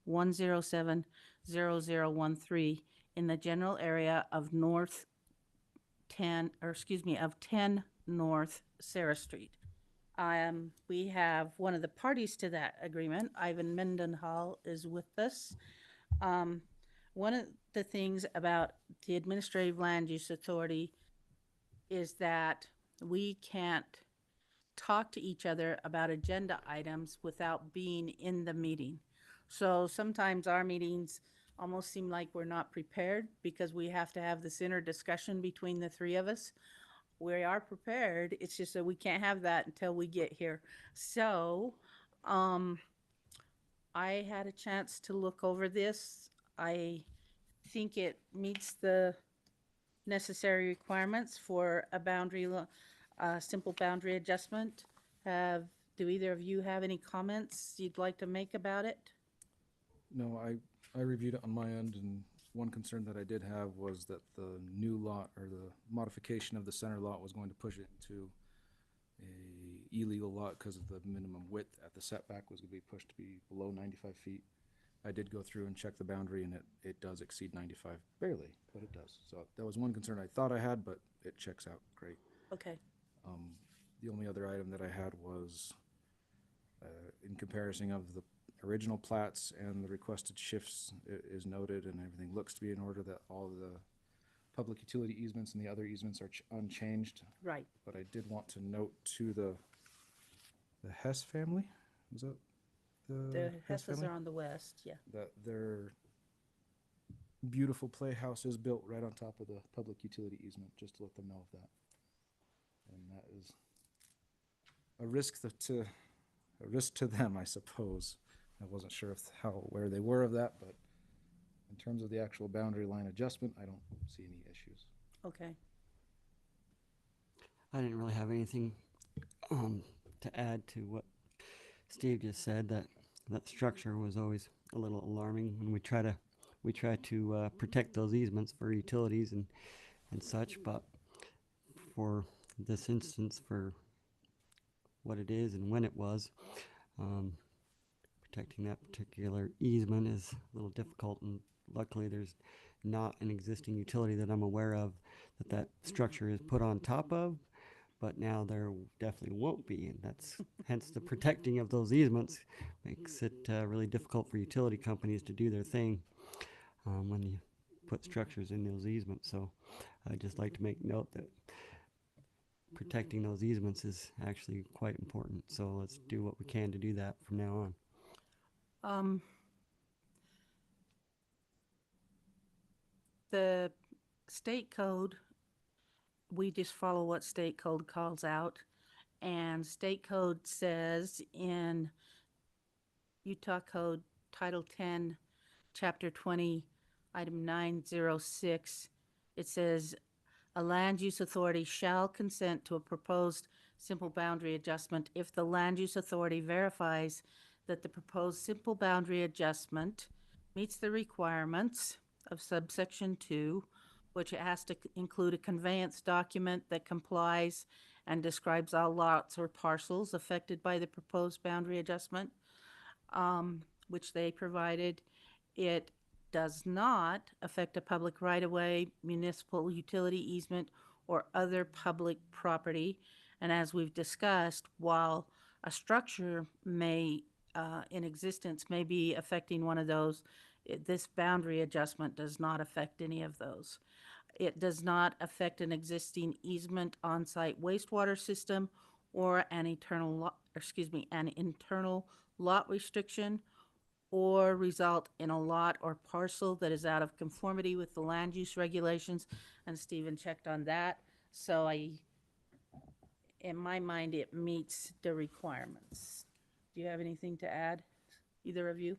1070013 in the general area of North 10, or excuse me, of 10 North Sarah Street. We have one of the parties to that agreement, Ivan Mendenhall, is with us. Um, One of the things about the Administrative Land Use Authority is that we can't talk to each other about agenda items without being in the meeting. So sometimes our meetings almost seem like we're not prepared because we have to have this inner discussion between the three of us. We are prepared. It's just that we can't have that until we get here. So, um, I had a chance to look over this. I think it meets the necessary requirements for a simple boundary adjustment. Have, do either of you have any comments you'd like to make about it? No, I reviewed it on my end, and one concern that I did have was that the new lot or the modification of the center lot was going to push it into a illegal lot because of the minimum width at the setback was going to be pushed to be below 95 feet. I did go through and check the boundary, and it does exceed 95, barely, but it does. So that was one concern I thought I had, but it checks out great. Okay. Um, the only other item that I had was in comparison of the original plats and the requested shifts is noted, and everything looks to be in order, that all the public utility easements and the other easements are unchanged. Right. But I did want to note to the Hess family, was that the The Hess Hesses family? are on the west, yeah. That their beautiful playhouse is built right on top of the public utility easement, just to let them know of that. And that is a risk a risk to them, I suppose. I wasn't sure if how aware they were of that, but in terms of the actual boundary line adjustment, I don't see any issues. Okay. I didn't really have anything um, to add to what Steve just said. That structure was always a little alarming when we try to protect those easements for utilities and such. But for this instance, for what it is and when it was, um, protecting that particular easement is a little difficult. And luckily, there's not an existing utility that I'm aware of that structure is put on top of, but now there definitely won't be, and that's hence the protecting of those easements makes it really difficult for utility companies to do their thing when you put structures in those easements. So I'd just like to make note that protecting those easements is actually quite important. So let's do what we can to do that from now on. Um, the state code, we just follow what state code calls out. And state code says in Utah Code Title 10, Chapter 20, Item 906, it says a land use authority shall consent to a proposed simple boundary adjustment if the land use authority verifies that the proposed simple boundary adjustment meets the requirements of subsection 2, which it has to include a conveyance document that complies and describes all lots or parcels affected by the proposed boundary adjustment, which they provided. It does not affect a public right-of-way, municipal utility easement, or other public property. And as we've discussed, while a structure in existence may be affecting one of those, this boundary adjustment does not affect any of those. It does not affect an existing easement on-site wastewater system or an internal lot restriction, or result in a lot or parcel that is out of conformity with the land use regulations. And Stephen checked on that. So in my mind, it meets the requirements. Do you have anything to add, either of you?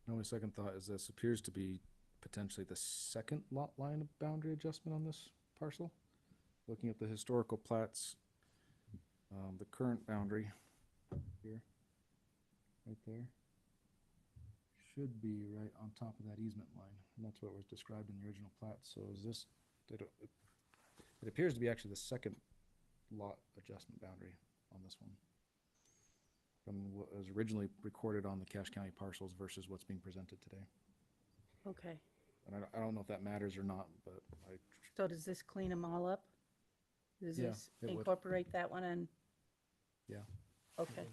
My only second thought is this appears to be potentially the second lot line of boundary adjustment on this parcel. Looking at the historical plats, the current boundary here, right there, should be right on top of that easement line, and that's what was described in the original plat. So is this, it appears to be actually the second lot adjustment boundary on this one. from what was originally recorded on the Cache County parcels versus what's being presented today. Okay, And I don't know if that matters or not, but I, so does this clean them all up? Does Yeah, this it would. incorporate that one and, yeah. okay.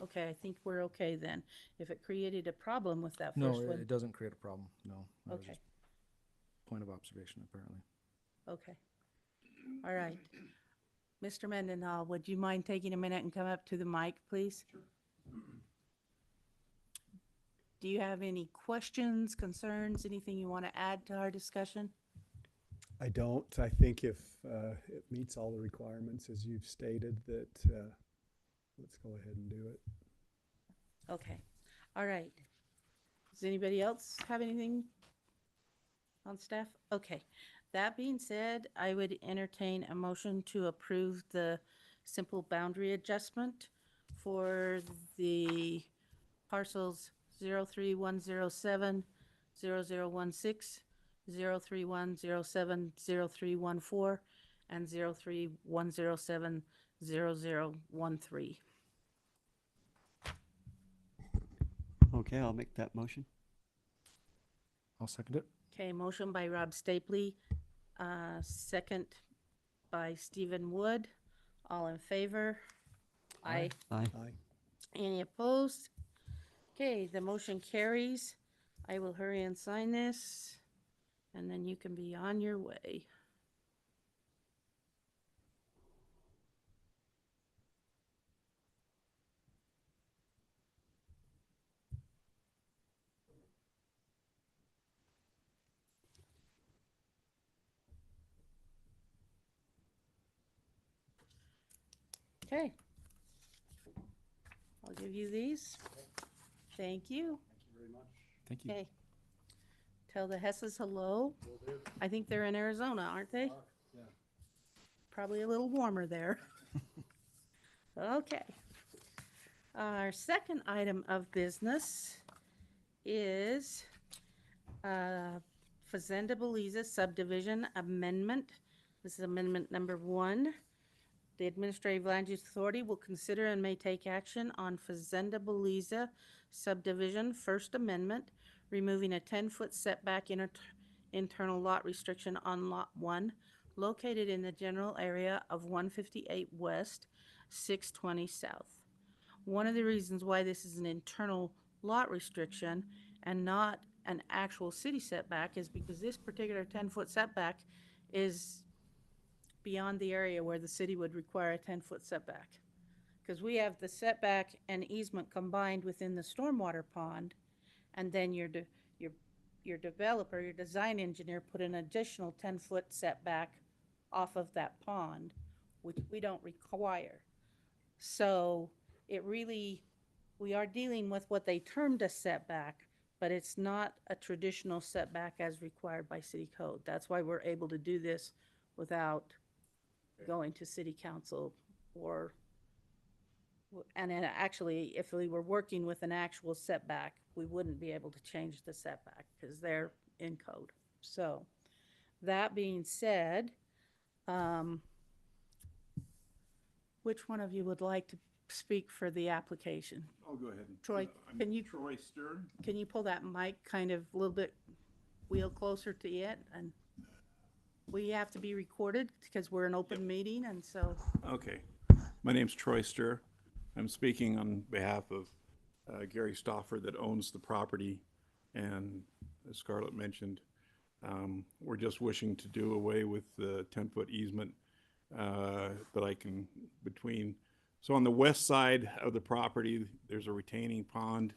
Okay, I think we're okay then. If it created a problem with that No, first one, it doesn't create a problem, no. That was okay, just point of observation, apparently. okay. All right. Mr. Mendenhall, would you mind taking a minute and come up to the mic, please? Sure. Do you have any questions, concerns, anything you want to add to our discussion? I don't. I think if it meets all the requirements as you've stated, that let's go ahead and do it. Okay, all right. Does anybody else have anything on staff? Okay, that being said, I would entertain a motion to approve the simple boundary adjustment for the parcels 03107, 0016, 03107, 0314, and 03107, 0013. Okay, I'll make that motion. I'll second it. Okay, motion by Rob Stapley, second by Stephen Wood. All in favor? Aye. Aye. Aye. Any opposed? Okay, the motion carries. I will hurry and sign this, and then you can be on your way. Okay. I'll give you these. Thank you. Thank you. Okay. Tell the Hesses hello. I think they're in Arizona, aren't they? Yeah. Probably a little warmer there. Okay. Our second item of business is Fazenda Beliza subdivision amendment. This is amendment number 1. The Administrative Land Use Authority will consider and may take action on Fazenda Beliza subdivision First Amendment, removing a 10-foot setback internal lot restriction on Lot 1, located in the general area of 158 West, 620 South. One of the reasons why this is an internal lot restriction and not an actual city setback is because this particular 10-foot setback is beyond the area where the city would require a 10-foot setback. Because we have the setback and easement combined within the stormwater pond, and then your developer, your design engineer put an additional 10-foot setback off of that pond, which we don't require. So it really, we are dealing with what they termed a setback, but it's not a traditional setback as required by city code. That's why we're able to do this without going to city council and then actually, if we were working with an actual setback, we wouldn't be able to change the setback because they're in code. So that being said, which one of you would like to speak for the application? I'll go ahead and. Troy, I'm can you- Troy Stern. Can you pull that mic kind of a little bit wheel closer to it? And we have to be recorded because we're an open meeting, and so, Okay. My name's Troy Stir. I'm speaking on behalf of Gary Stoffer that owns the property. And as Scarlett mentioned, we're just wishing to do away with the 10-foot easement that I can between. So on the west side of the property, there's a retaining pond.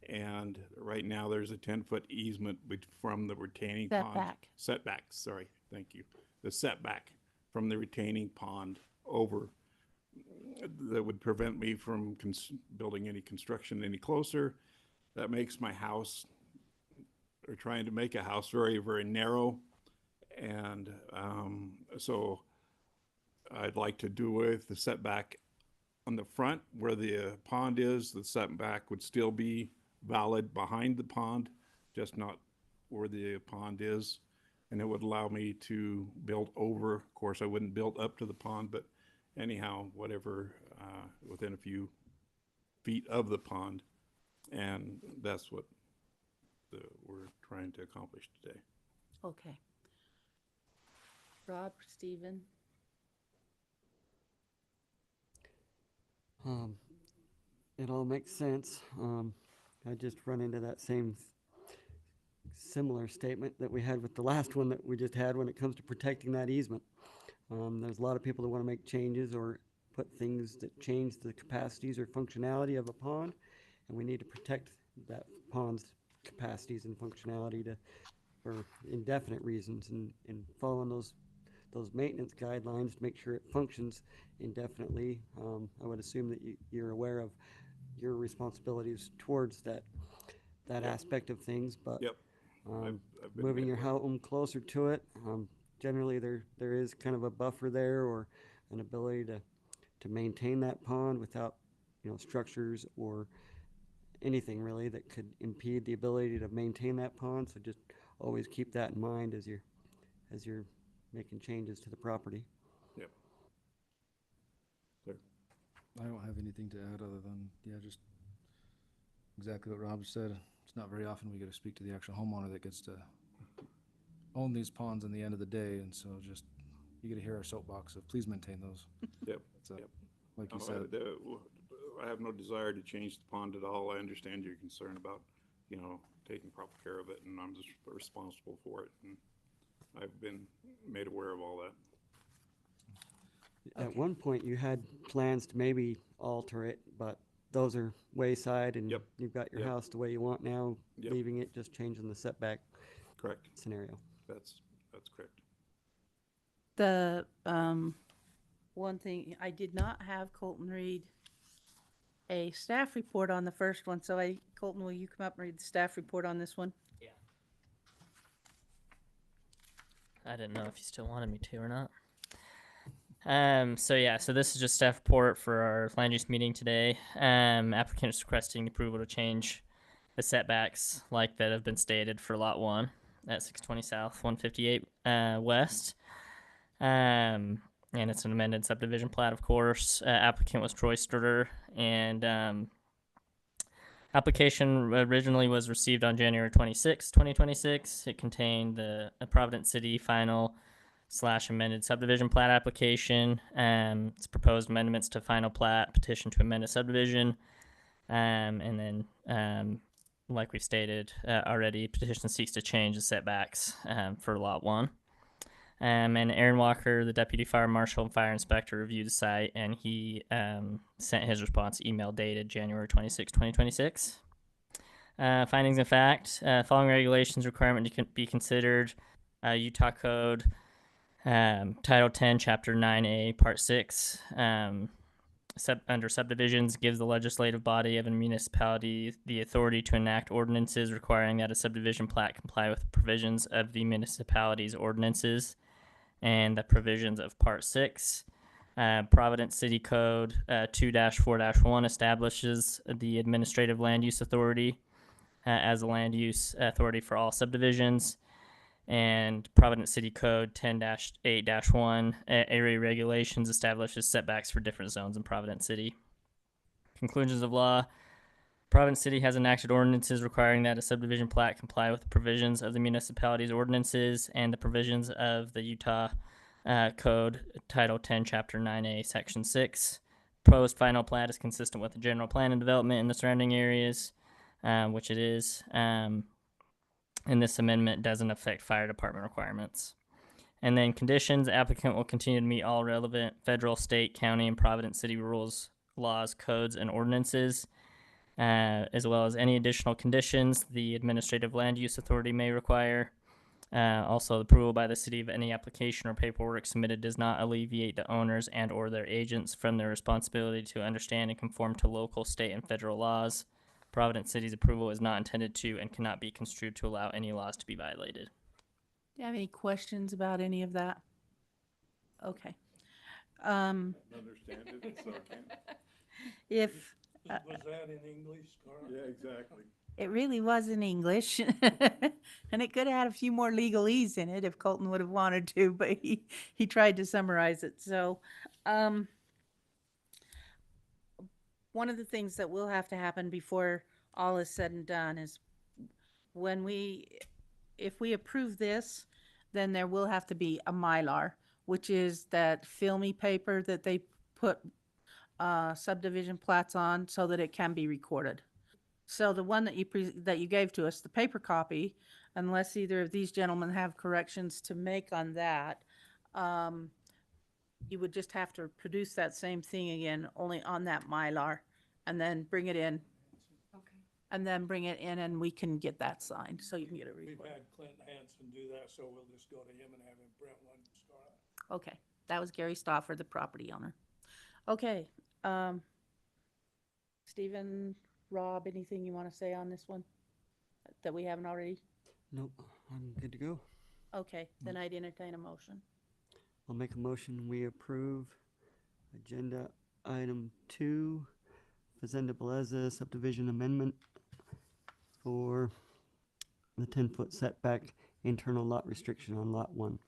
And right now there's a 10-foot easement from the retaining pond. Setback. Setback, sorry, thank you. The setback from the retaining pond over that would prevent me from building any construction any closer. That makes my house, or trying to make a house, very, very narrow. And so I'd like to do with the setback on the front where the pond is. The setback would still be valid behind the pond, just not where the pond is. And it would allow me to build over. Of course, I wouldn't build up to the pond, but anyhow, whatever, within a few feet of the pond. And that's what we're trying to accomplish today. Okay. Rob, Stephen? It all makes sense. I just run into that same similar statement that we had with the last one that we just had when it comes to protecting that easement. There's a lot of people that want to make changes or put things that change the capacities or functionality of a pond, and we need to protect that pond's capacities and functionality for indefinite reasons, and following those maintenance guidelines to make sure it functions indefinitely. I would assume that you're aware of your responsibilities towards that Yep. aspect of things, but Yep. um, I've been moving made your aware. home closer to it, generally there is kind of a buffer there, or an ability to maintain that pond without, structures or anything really that could impede the ability to maintain that pond. So just always keep that in mind as you're making changes to the property. Yep. Sir. I don't have anything to add other than, yeah, just exactly what Rob said. It's not very often we get to speak to the actual homeowner that gets to own these ponds in the end of the day, and so just, you get to hear our soapbox of please maintain those. Yep. So, Yep. like you No, said, I have no desire to change the pond at all. I understand your concern about, taking proper care of it, and I'm just responsible for it. And I've been made aware of all that. At Okay. one point, you had plans to maybe alter it, but those are wayside, and Yep. you've got your Yep. house the way you want now, Yep. leaving it, just changing the setback Correct. scenario. That's correct. The one thing, I did not have Colton read a staff report on the first one, so Colton, will you come up and read the staff report on this one? Yeah. I didn't know if you still wanted me to or not. So this is just staff report for our land use meeting today. Applicant is requesting approval to change the setbacks like that have been stated for lot 1 at 620 South, 158 West. And it's an amended subdivision plat, of course. Applicant was Troy Strutter, and application originally was received on January 26, 2026. It contained the Providence City final / amended subdivision plat application. It's proposed amendments to final plat, petition to amend a subdivision, and then like we've stated already, petition seeks to change the setbacks for lot 1. And Aaron Walker, the deputy fire marshal and fire inspector, reviewed the site, and he sent his response email dated January 26, 2026. Findings and fact: following regulations requirement to be considered: Utah Code, Title 10, Chapter 9A, Part 6. Under subdivisions, gives the legislative body of a municipality the authority to enact ordinances requiring that a subdivision plat comply with the provisions of the municipality's ordinances and the provisions of Part 6. Providence City Code 2-4-1 establishes the administrative land use authority as a land use authority for all subdivisions. And Providence City Code 10-8-1 area regulations establishes setbacks for different zones in Providence City. Conclusions of law: Providence City has enacted ordinances requiring that a subdivision plat comply with the provisions of the municipality's ordinances and the provisions of the Utah Code, Title 10, Chapter 9A, Section 6. Proposed final plat is consistent with the general plan and development in the surrounding areas, which it is. And this amendment doesn't affect fire department requirements. And then conditions: applicant will continue to meet all relevant federal, state, county, and Providence City rules, laws, codes, and ordinances, as well as any additional conditions the administrative land use authority may require. Also, approval by the city of any application or paperwork submitted does not alleviate the owners and or their agents from their responsibility to understand and conform to local, state, and federal laws. Providence City's approval is not intended to and cannot be construed to allow any laws to be violated. Do you have any questions about any of that? Okay. Understand it, so I can't. If Was that in English, Carl? Yeah, exactly. it really was in English, and it could have had a few more legalese in it if Colton would have wanted to, but he tried to summarize it. So, one of the things that will have to happen before all is said and done is when if we approve this, then there will have to be a Mylar, which is that filmy paper that they put subdivision plats on so that it can be recorded. So the one that that you gave to us, the paper copy, unless either of these gentlemen have corrections to make on that, you would just have to produce that same thing again, only on that Mylar, and then bring it in. Okay. And then bring it in and we can get that signed, so you can get it We've recorded. had Clint Hansen do that, so we'll just go to him and have him print one to start. Okay, that was Gary Stoffer, the property owner. Okay, Stephen, Rob, anything you want to say on this one that we haven't already? Nope, I'm good to go. Okay, then I'd entertain a motion. I'll make a motion, we approve agenda item 2, Fazenda Beleza subdivision amendment for the 10-foot setback internal lot restriction on lot 1.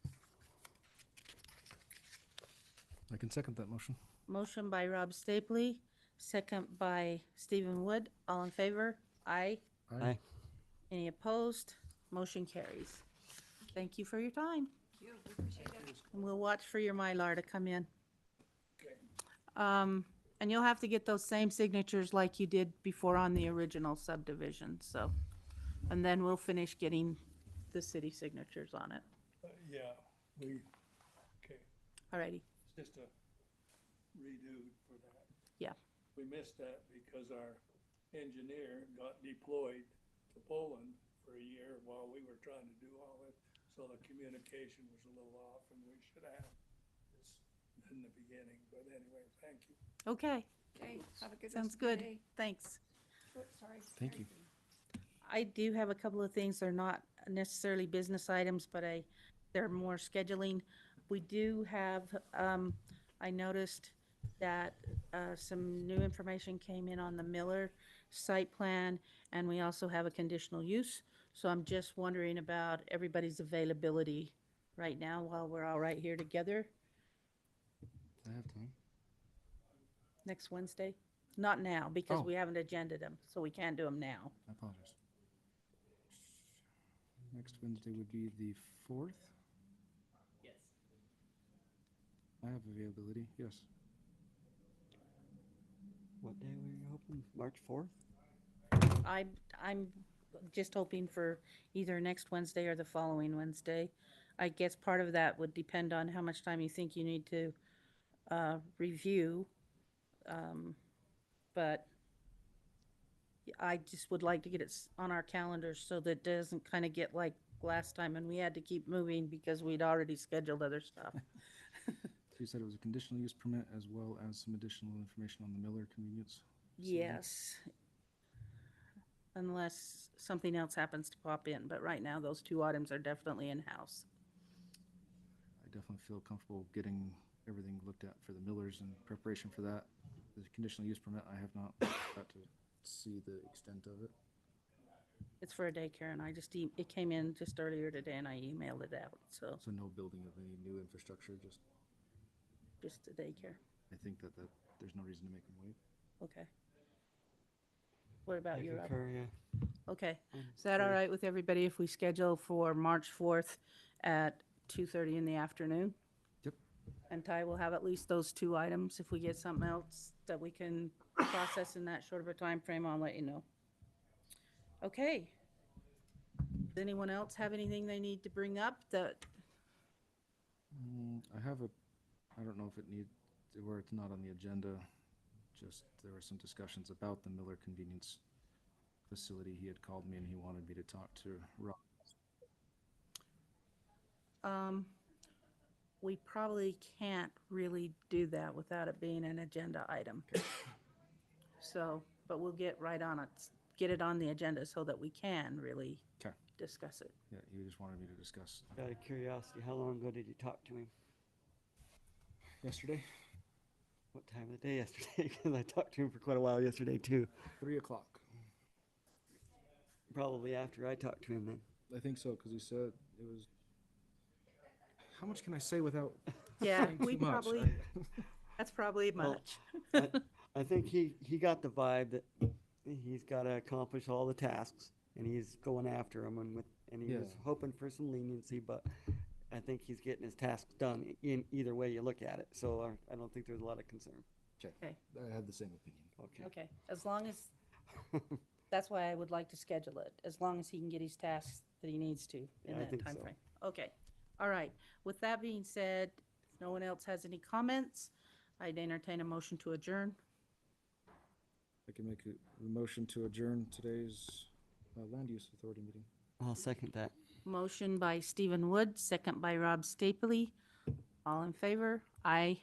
I can second that motion. Motion by Rob Stapley, second by Stephen Wood. All in favor? Aye. Aye. Any opposed? Motion carries. Thank you for your time. Thank you. We appreciate it. And we'll watch for your Mylar to come in. And you'll have to get those same signatures like you did before on the original subdivision, so. And then we'll finish getting the city signatures on it. Yeah, okay, Alrighty, it's just a redo for that. Yeah. We missed that because our engineer got deployed to Poland for a year while we were trying to do all this. So the communication was a little off and we should have this in the beginning, but anyway, thank you. okay, Okay, have a good rest sounds of your good. day. Thanks. Oh, sorry. Thank you. I do have a couple of things. They're not necessarily business items, but they're more scheduling. We do have, I noticed that some new information came in on the Miller site plan, and we also have a conditional use. So I'm just wondering about everybody's availability right now while we're all right here together I have time. next Wednesday. Not now, because Oh. we haven't agended them, so we can't do them now. I apologize. Next Wednesday would be the 4th? Yes. I have availability, yes. What day were you hoping? March 4th? I'm just hoping for either next Wednesday or the following Wednesday. I guess part of that would depend on how much time you think you need to review. But I just would like to get it on our calendars so that it doesn't kind of get like last time and we had to keep moving because we'd already scheduled other stuff. So you said it was a conditional use permit as well as some additional information on the Miller convenience? facility? Yes. Unless something else happens to pop in, but right now those two items are definitely in-house. I definitely feel comfortable getting everything looked at for the Millers in preparation for that. The conditional use permit, I have not got to see the extent of it. It's for a daycare and it came in just earlier today and I emailed it out, so So no building of any new infrastructure, just, just a daycare. I think that there's no reason to make them wait. Okay. What about I you, Rob? concur, yeah. Okay. I'm Is that all free. right with everybody if we schedule for March 4th at 2:30 in the afternoon? Yep. And Ty will have at least those two items. If we get something else that we can process in that short of a time frame, I'll let you know. Okay. Does anyone else have anything they need to bring up that, I don't know if it needs, where it's not on the agenda, just there were some discussions about the Miller convenience facility. He had called me and he wanted me to talk to Rob. we probably can't really do that without it being an agenda item. So, but we'll get right on it, get it on the agenda so that we can really Okay. discuss it. Yeah, he just wanted me to discuss Out of curiosity, how long ago did you talk to him? yesterday, What time of the day yesterday? Because I talked to him for quite a while yesterday too. 3 o'clock. Probably after I talked to him then. I think so, because he said it was, how much can I say without Yeah, saying we too much? probably, that's probably Well, much. I think he got the vibe that he's got to accomplish all the tasks, and he's going after them, and he was Yeah. hoping for some leniency, but I think he's getting his tasks done in either way you look at it. So I don't think there's a lot of concern. Check. Okay. I had the same opinion. Okay. Okay, as long as, that's why I would like to schedule it, as long as he can get his tasks that he needs to Yeah, in I that think time so. frame. Okay, all right. With that being said, if no one else has any comments, I'd entertain a motion to adjourn. I can make a motion to adjourn today's land use authority meeting. I'll second that. Motion by Stephen Wood, second by Rob Stapley. All in favor? Aye.